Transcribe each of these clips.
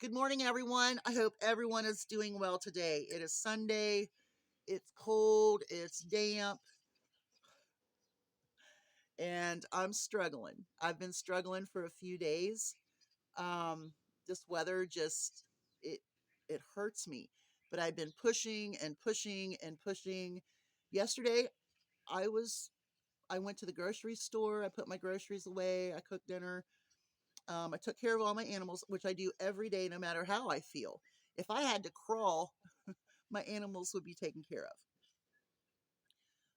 Good morning, everyone. I hope everyone is doing well today. It is Sunday. It's cold. It's damp. And I'm struggling. I've been struggling for a few days. Um, this weather just, it, it hurts me. But I've been pushing and pushing and pushing. Yesterday, I was, I went to the grocery store. I put my groceries away. I cooked dinner. I took care of all my animals, which I do every day, no matter how I feel. If I had to crawl, my animals would be taken care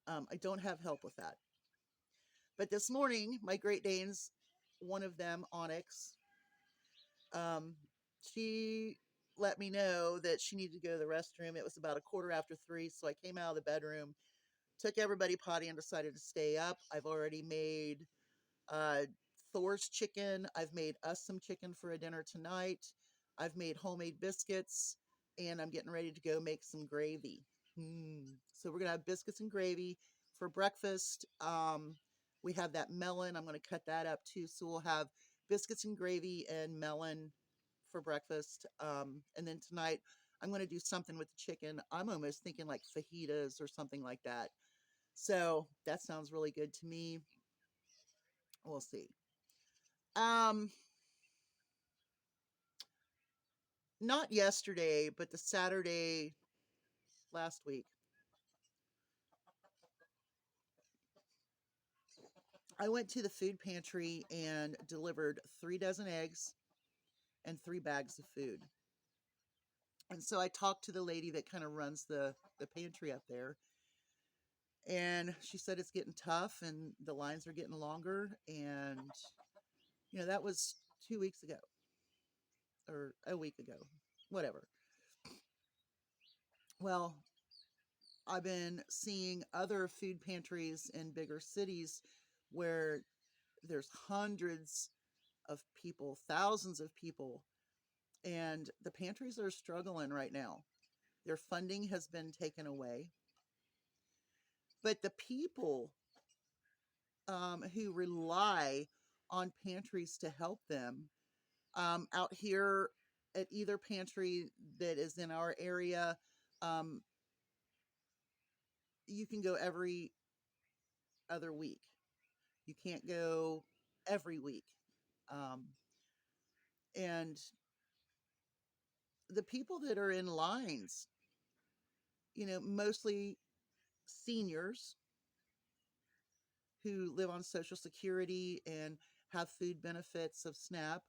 of. I don't have help with that. But this morning, my Great Danes, one of them, Onyx, um, she let me know that she needed to go to the restroom. It was about a quarter after 3, so I came out of the bedroom, took everybody potty, and decided to stay up. I've already made uh, Thor's chicken. I've made us some chicken for a dinner tonight. I've made homemade biscuits, and I'm getting ready to go make some gravy. So we're gonna have biscuits and gravy for breakfast. We have that melon. I'm gonna cut that up too. So we'll have biscuits and gravy and melon for breakfast. And then tonight I'm gonna do something with the chicken. I'm almost thinking like fajitas or something like that. So that sounds really good to me. We'll see. Um, Not yesterday, but the Saturday last week, I went to the food pantry and delivered 3 dozen eggs and 3 bags of food. And so I talked to the lady that kind of runs the pantry up there, and she said it's getting tough and the lines are getting longer. And, that was 2 weeks ago or a week ago, whatever. Well, I've been seeing other food pantries in bigger cities where there's hundreds of people, thousands of people, and the pantries are struggling right now. Their funding has been taken away. But the people who rely on pantries to help them out here at either pantry that is in our area, um, you can go every other week. You can't go every week. Um, and the people that are in lines, mostly seniors who live on Social Security and have food benefits of SNAP,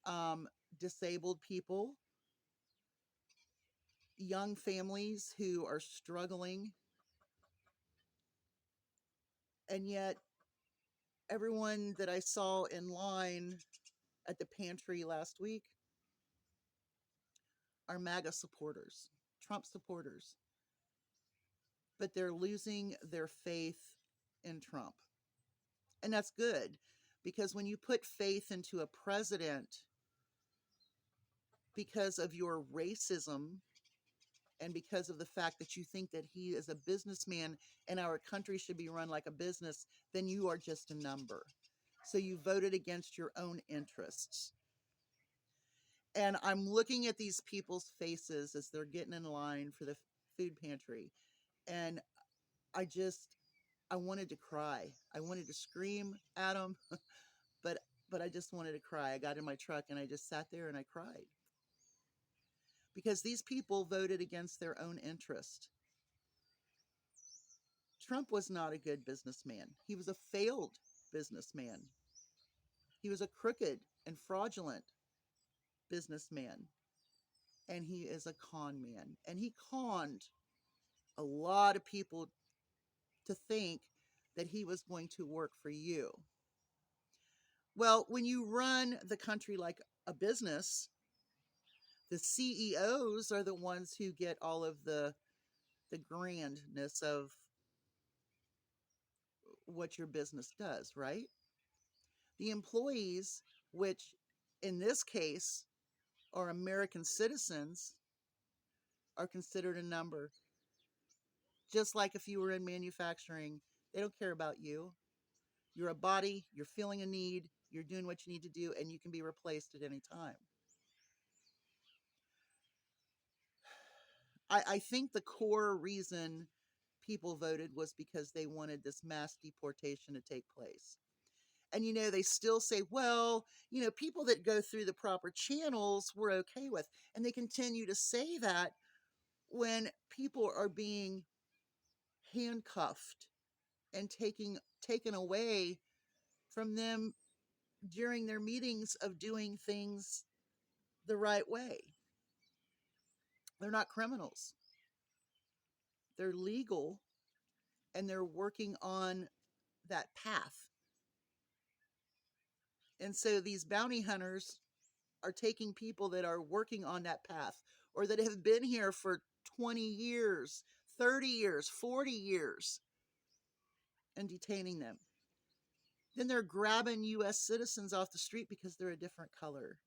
um, disabled people, young families who are struggling, and yet everyone that I saw in line at the pantry last week are MAGA supporters, Trump supporters, but they're losing their faith in Trump. And that's good, because when you put faith into a president because of your racism and because of the fact that you think that he is a businessman and our country should be run like a business, then you are just a number. So you voted against your own interests. And I'm looking at these people's faces as they're getting in line for the food pantry. And I just, I wanted to cry. I wanted to scream at them, but I just wanted to cry. I got in my truck and I just sat there and I cried because these people voted against their own interest. Trump was not a good businessman. He was a failed businessman. He was a crooked and fraudulent businessman. And he is a con man. And he conned a lot of people to think that he was going to work for you. Well, when you run the country like a business, the CEOs are the ones who get all of the grandness of what your business does, right? The employees, which in this case are American citizens, are considered a number. Just like if you were in manufacturing, they don't care about you. You're a body, you're feeling a need, you're doing what you need to do, and you can be replaced at any time. I think the core reason people voted was because they wanted this mass deportation to take place. And, they still say, well, people that go through the proper channels we're okay with. And they continue to say that when people are being handcuffed and taken away from them during their meetings of doing things the right way. They're not criminals. They're legal and they're working on that path. And so these bounty hunters are taking people that are working on that path or that have been here for 20 years, 30 years, 40 years and detaining them. Then they're grabbing U.S. citizens off the street because they're a different color.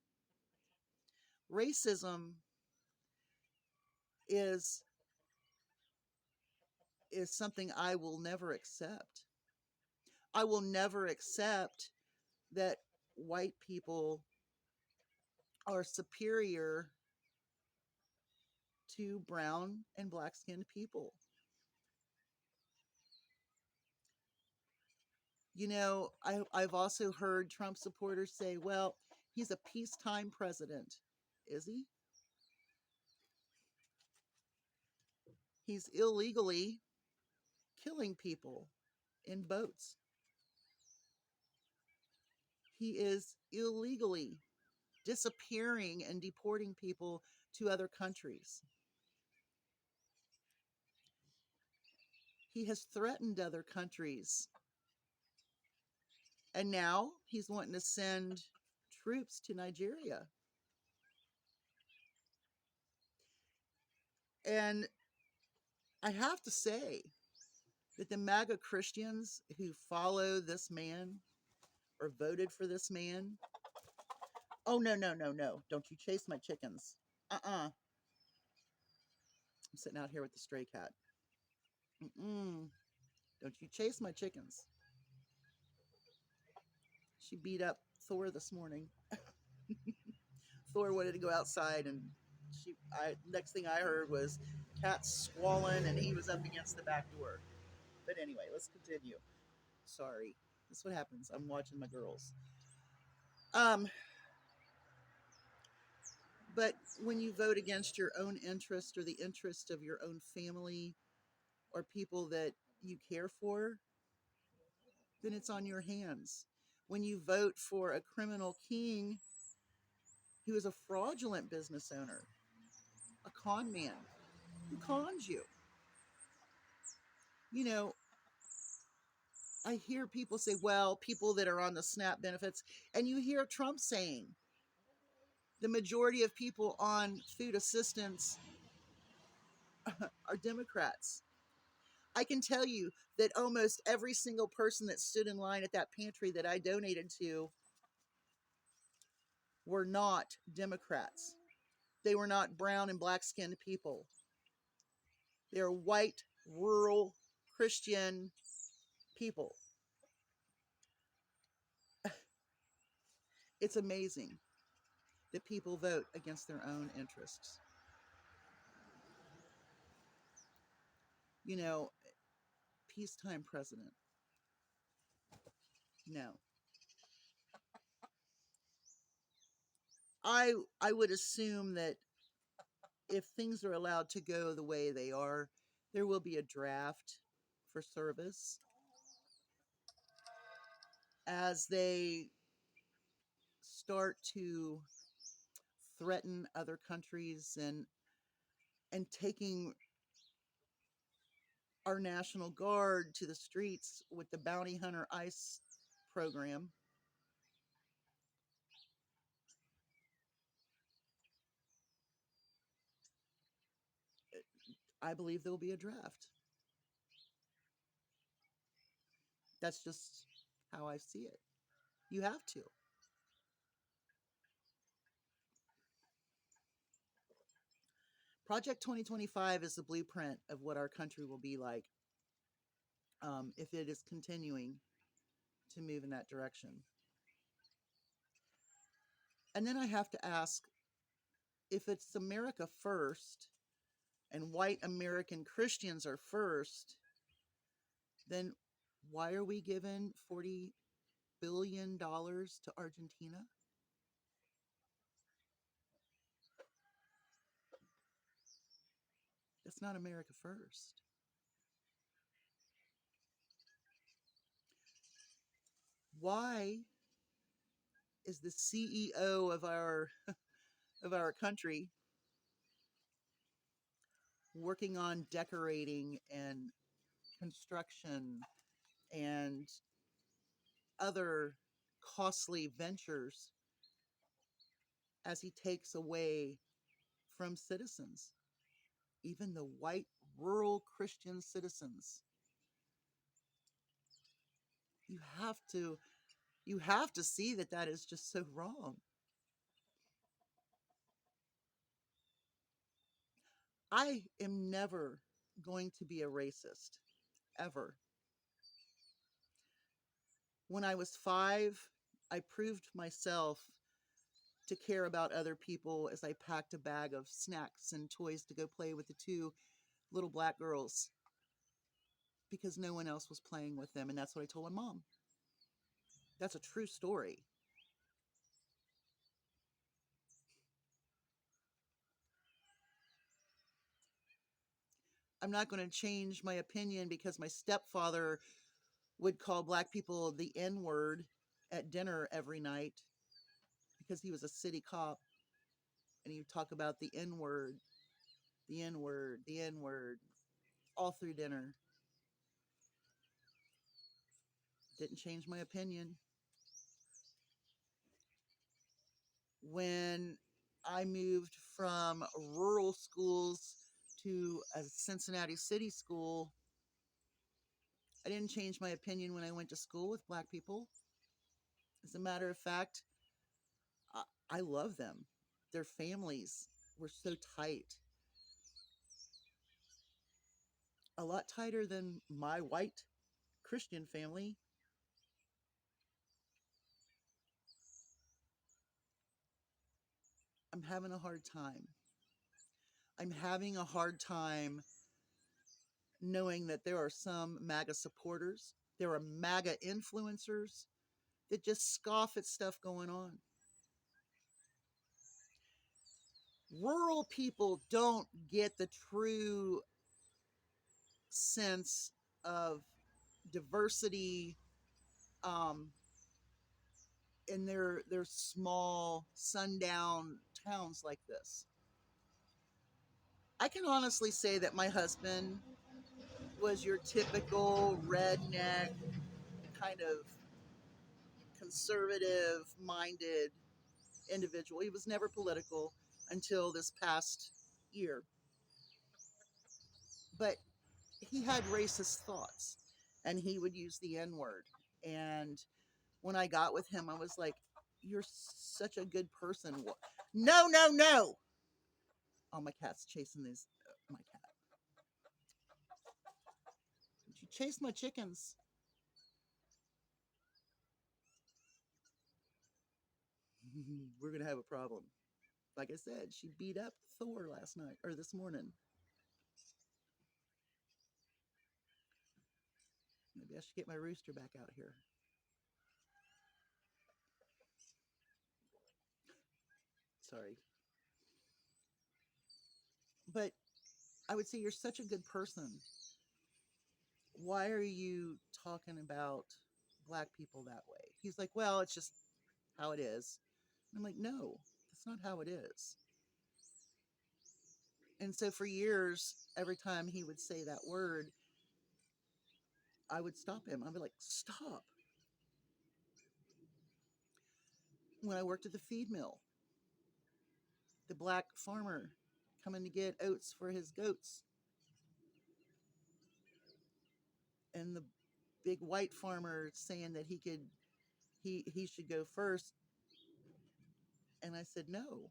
Racism is something I will never accept. I will never accept that white people are superior to brown and black skinned people. I've also heard Trump supporters say, well, he's a peacetime president. Is he? He's illegally killing people in boats. He is illegally disappearing and deporting people to other countries. He has threatened other countries. And now he's wanting to send troops to Nigeria. And I have to say that the MAGA Christians who follow this man or voted for this man, oh, no, no, no, no. Don't you chase my chickens. I'm sitting out here with the stray cat. Don't you chase my chickens. She beat up Thor this morning. Thor wanted to go outside, and next thing I heard was cats squalling, and he was up against the back door. But anyway, let's continue. Sorry, that's what happens. I'm watching my girls. But when you vote against your own interest or the interest of your own family or people that you care for, then it's on your hands. When you vote for a criminal king who is a fraudulent business owner, a con man who cons you, you know, I hear people say, well, people that are on the SNAP benefits, and you hear Trump saying the majority of people on food assistance are Democrats. I can tell you that almost every single person that stood in line at that pantry that I donated to were not Democrats. They were not brown and black skinned people. They're white, rural, Christian people. It's amazing that people vote against their own interests. Peacetime president. No. I would assume that if things are allowed to go the way they are, there will be a draft for service as they start to threaten other countries and taking our National Guard to the streets with the bounty hunter ICE program. I believe there will be a draft. That's just how I see it. You have to. Project 2025 is the blueprint of what our country will be like if it is continuing to move in that direction. And then I have to ask, if it's America first, and white American Christians are first, then why are we giving $40 billion to Argentina? That's not America first. Why is the CEO of our country working on decorating and construction and other costly ventures as he takes away from citizens, even the white rural Christian citizens? You have to you have to see that that is just so wrong. I am never going to be a racist, ever. When I was 5, I proved myself to care about other people as I packed a bag of snacks and toys to go play with the 2 little black girls because no one else was playing with them. And that's what I told my mom. That's a true story. I'm not going to change my opinion because my stepfather would call black people the N word at dinner every night because he was a city cop, and he would talk about the N word, the N word, the N word all through dinner. Didn't change my opinion. When I moved from rural schools to a Cincinnati city school, I didn't change my opinion when I went to school with black people. As a matter of fact, I love them. Their families were so tight, a lot tighter than my white Christian family. I'm having a hard time. I'm having a hard time knowing that there are some MAGA supporters, there are MAGA influencers that just scoff at stuff going on. Rural people don't get the true sense of diversity um, in their small sundown towns like this. I can honestly say that my husband was your typical redneck, kind of conservative minded individual. He was never political until this past year, but he had racist thoughts and he would use the N word. And when I got with him, I was like, "You're such a good person." No, no, no. Oh, my cat's chasing these. My cat. She chased my chickens. We're going to have a problem. Like I said, she beat up Thor last night or this morning. Maybe I should get my rooster back out here. Sorry. But I would say you're such a good person. Why are you talking about black people that way? He's like, well, it's just how it is. And I'm like, no, that's not how it is. And so for years, every time he would say that word, I would stop him. I'd be like, stop. When I worked at the feed mill, the black farmer coming to get oats for his goats, and the big white farmer saying that he should go first. And I said, no,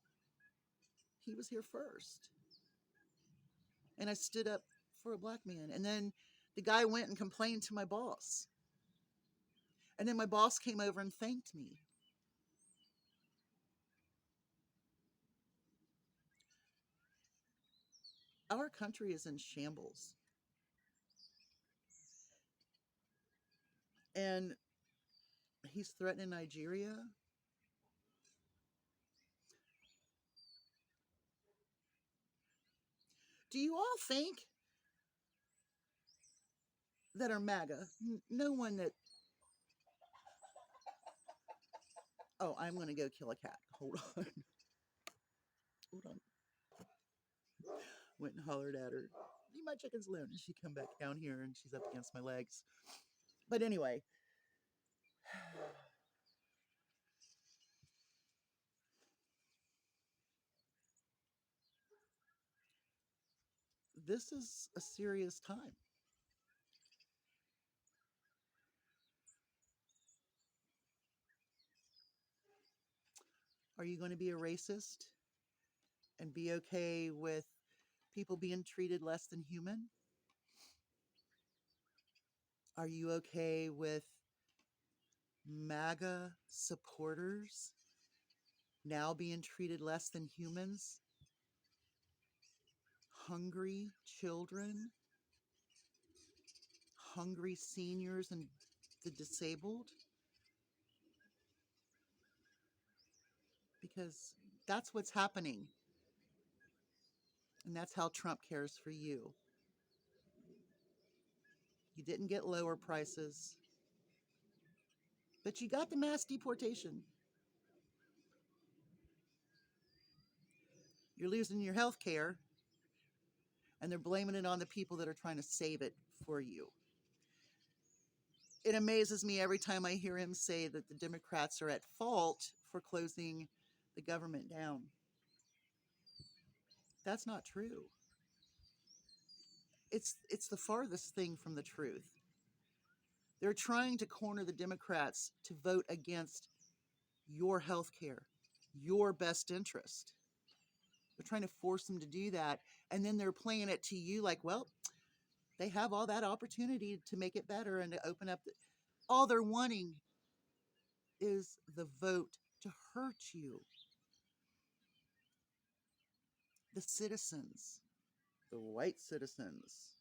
he was here first. And I stood up for a black man. And then the guy went and complained to my boss. And then my boss came over and thanked me. Our country is in shambles. And he's threatening Nigeria. Do you all think that are MAGA? No one that. Oh, I'm going to go kill a cat. Hold on. Hold on. Went and hollered at her. Leave my chickens alone. And she come back down here and she's up against my legs. But anyway. This is a serious time. Are you going to be a racist and be okay with people being treated less than human? Are you okay with MAGA supporters now being treated less than humans? Hungry children, hungry seniors, and the disabled? Because that's what's happening. And that's how Trump cares for you. You didn't get lower prices, but you got the mass deportation. You're losing your health care, and they're blaming it on the people that are trying to save it for you. It amazes me every time I hear him say that the Democrats are at fault for closing the government down. That's not true. It's the farthest thing from the truth. They're trying to corner the Democrats to vote against your health care, your best interest. They're trying to force them to do that. And then they're playing it to you like, well, they have all that opportunity to make it better and to open up. All they're wanting is the vote to hurt you. The citizens, the white citizens.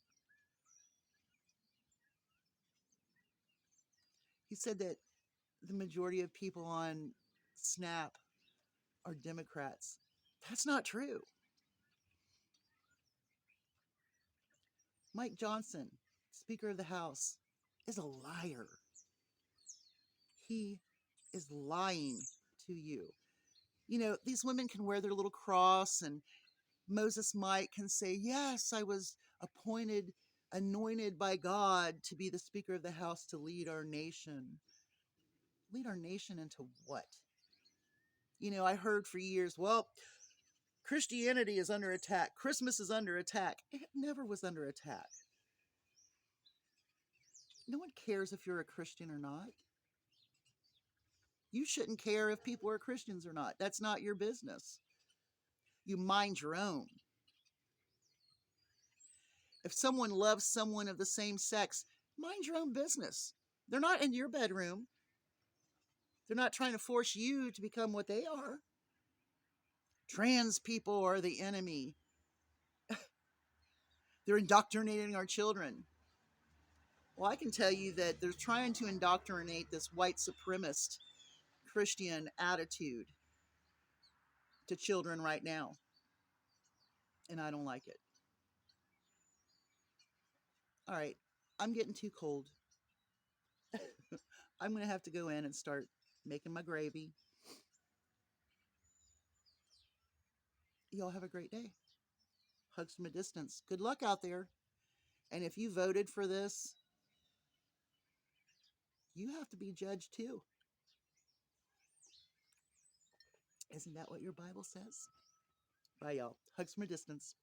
He said that the majority of people on SNAP are Democrats. That's not true. Mike Johnson, Speaker of the House, is a liar. He is lying to you. You know, these women can wear their little cross, and Moses Mike can say, yes, I was appointed, anointed by God to be the Speaker of the House to lead our nation. Lead our nation into what? You know, I heard for years, well, Christianity is under attack. Christmas is under attack. It never was under attack. No one cares if you're a Christian or not. You shouldn't care if people are Christians or not. That's not your business. You mind your own. If someone loves someone of the same sex, mind your own business. They're not in your bedroom. They're not trying to force you to become what they are. Trans people are the enemy. They're indoctrinating our children. Well, I can tell you that they're trying to indoctrinate this white supremacist Christian attitude to children right now. And I don't like it. All right, I'm getting too cold. I'm going to have to go in and start making my gravy. Y'all have a great day. Hugs from a distance. Good luck out there. And if you voted for this, you have to be judged too. Isn't that what your Bible says? Bye, y'all. Hugs from a distance.